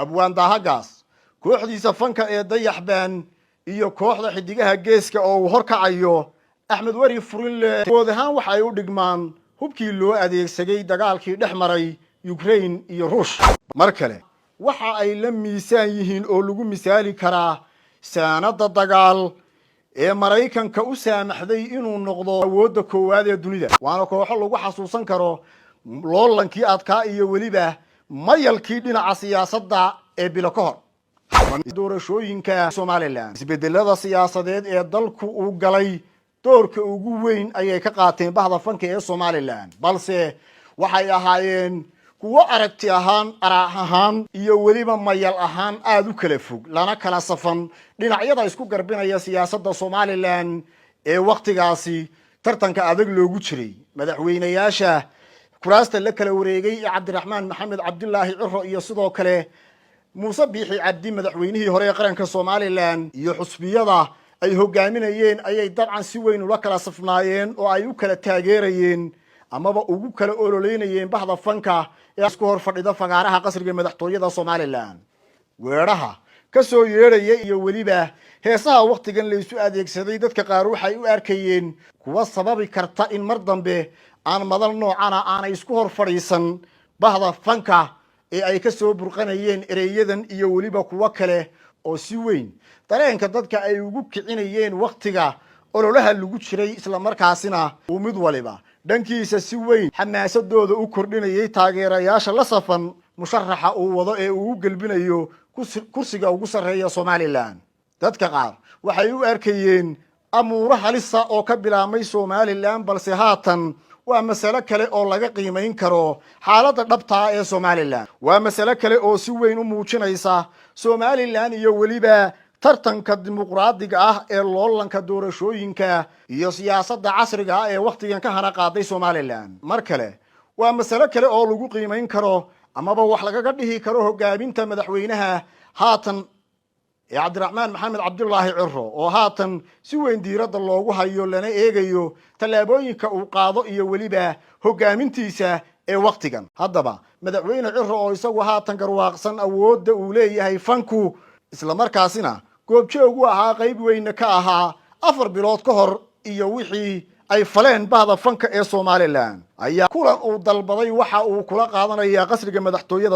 abwaan dahagaas kooxdiisa fanka ee dayaxbaan iyo kooxda xidigaha geeska oo uu horkacayo axmed wari furinle guud ahaan waxa ay u dhigmaan hubkii loo adeegsaday dagaalkii dhex maray Ukraine iyo Ruush mar kale waxa ay la miisaan yihiin oo lagu misaali karaa saanada dagaal ee Mareykanka u saamaxday inuu noqdo awoodda koowaad ee dunida waana kooxo lagu xasuusan karo loolankii adkaa iyo weliba mayalkii dhinaca siyaasadda ee bilo ka hor doorashooyinka Somaliland isbedelada siyaasadeed ee dalku uu galay doorka ugu weyn ayay ka qaateen bahda fanka ee Somaliland balse waxay ahaayeen kuwa aragti ahaan arahan iyo weliba mayal ahaan aad u kala fog lana kala safan dhinacyada isku garbinaya siyaasadda Somaliland ee waqtigaasi tartanka adag loogu jiray madaxweynayaasha kuraasta la kala wareegay Cabdiraxmaan Maxamed Cabdullaahi Ciro iyo sidoo kale Muuse Biixi Cabdi madaxweynihii hore ee qaranka Somaliland iyo xusbiyada ay hogaaminayeen ayay dabcan si weyn ula kala safnaayeen oo ay u kala taageerayeen amaba ugu kala ololeynayeen bahda fanka ee isku hor fadhida fagaaraha qasriga madaxtooyada Somaliland weeraha ka soo yeeray iyo weliba heesaha waqtigan la isu adeegsaday dadka qaar waxay u arkayeen kuwa sababi karta in mar dambe aan madal noocana aanay isku hor fadhiisan bahda fanka ee ay ka soo burqanayeen ereyadan iyo weliba kuwa kale oo si weyn dareenka dadka ay ugu kicinayeen waqtiga ololaha lagu jiray isla markaasina uu mid waliba dhankiisa si weyn xamaasadooda u kordhinayay taageerayaasha la safan musharaxa uu wado ee uu galbinayo kursiga ugu sareeya Somaliland dadka qaar waxay u arkayeen amuura halisa oo ka bilaamay Somaliland balse haatan waa mas'ala kale oo laga qiimeyn karo xaaladda dhabta ee Somaliland waa mas'ala kale oo si weyn u muujinaysa Somaliland iyo weliba tartanka dimuqraadiga ah ee loolanka doorashooyinka iyo siyaasadda casriga ah ee waqtigan ka hana qaaday Somaliland mar kale waa mas'ala kale oo lagu qiimeyn karo amaba wax laga dhihi karo hogaaminta madaxweynaha haatan Cabdiraxmaan Maxamed Cabdullaahi Ciro oo haatan si weyn diiradda loogu hayo lana eegayo talaabooyinka uu qaado iyo weliba hogaamintiisa ee waqtigan haddaba madaxweyne Ciro oo isagu haatan garwaaqsan awoodda uu leeyahay fanku isla markaasina goobjoog u ahaa qayb weyn ka ahaa 4 bilood ka hor iyo wixii ay faleen bahda fanka ee Somaliland ayaa kulan uu dalbaday waxa uu kula qaadanayaa qasriga madaxtooyada